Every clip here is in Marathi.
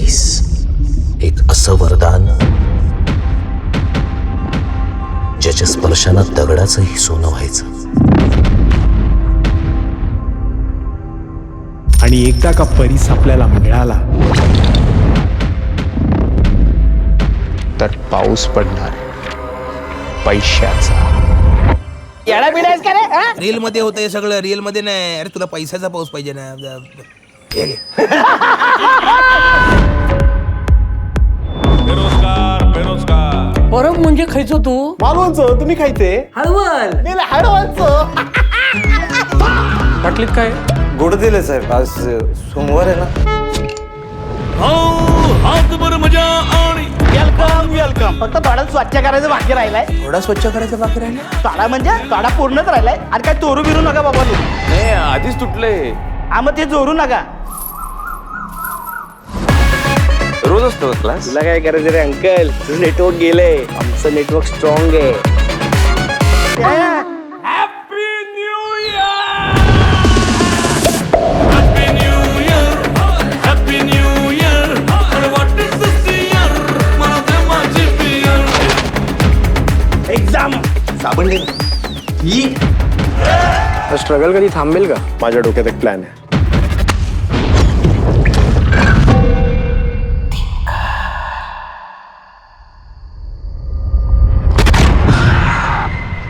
पीस, एक असं वरदान ज्याच्या स्पर्शानं दगडाचंही सोनं व्हायचं. आणि एकदा का परीस आपल्याला मिळाला तर पाऊस पडणार पैशाचा. रील मध्ये होतं हे सगळं, रिअल मध्ये नाही. अरे तुला पैशाचा पाऊस पाहिजे ना. हे घे. परब म्हणजे खायचो तू मालवणचं तुम्ही खायचे हळवल बाटलीत काय गोड दिले साहेब, आज सोमवार आहे ना. Welcome welcome. फक्त थोडा स्वच्छ करायचं बाकी राहिलाय. थोडा स्वच्छ करायचं बाकी राहिलं. थोडा म्हणजे थोडा पूर्णच राहिलाय. आणि काय चोरू बिरू नका बाबा तू. नाही, आधीच तुटले. हा मग ते चोरू नका. रोज असतो क्लास. तुला काय करायचं रे अंकल, तुझं नेटवर्क गेलंय, आमचं नेटवर्क स्ट्रॉंग आहे. एक्झाम साबण दे. स्ट्रगल कधी थांबेल का? माझ्या डोक्यात एक प्लॅन आहे.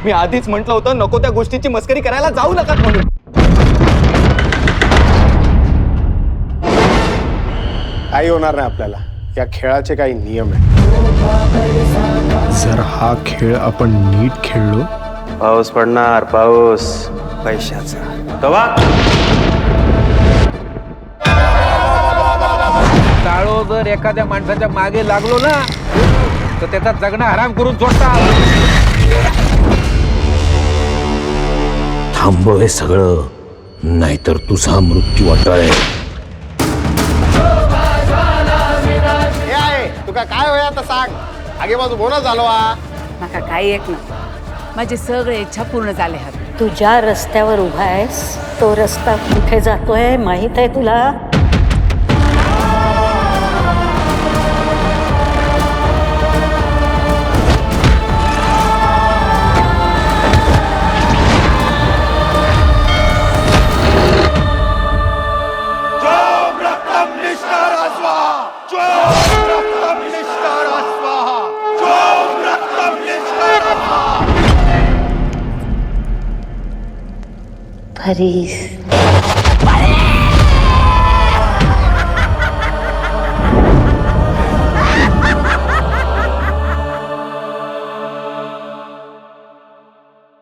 मी आधीच म्हटलं होतं नको त्या गोष्टीची मस्करी करायला जाऊ नका म्हणून. काही होणार नाही आपल्याला. या खेळाचे काही नियम आहेत. जर हा खेळ आपण नीट खेळलो पाऊस पडणार, पाऊस पैशाचा. कवा काळो जर एखाद्या माणसाच्या मागे लागलो ना तर त्याचा जगणं आराम करून सोडता. थांबव हे सगळं, नाहीतर तुझा मृत्यू अटळ आहे. तुका काय होय आता सांग. आगे बाजू बोनस झालो. माका काही एक ना, माझे सगळे इच्छा पूर्ण झाले आहेत. तू ज्या रस्त्यावर उभा आहेस तो रस्ता कुठे जातोय माहित आहे तुला? परीस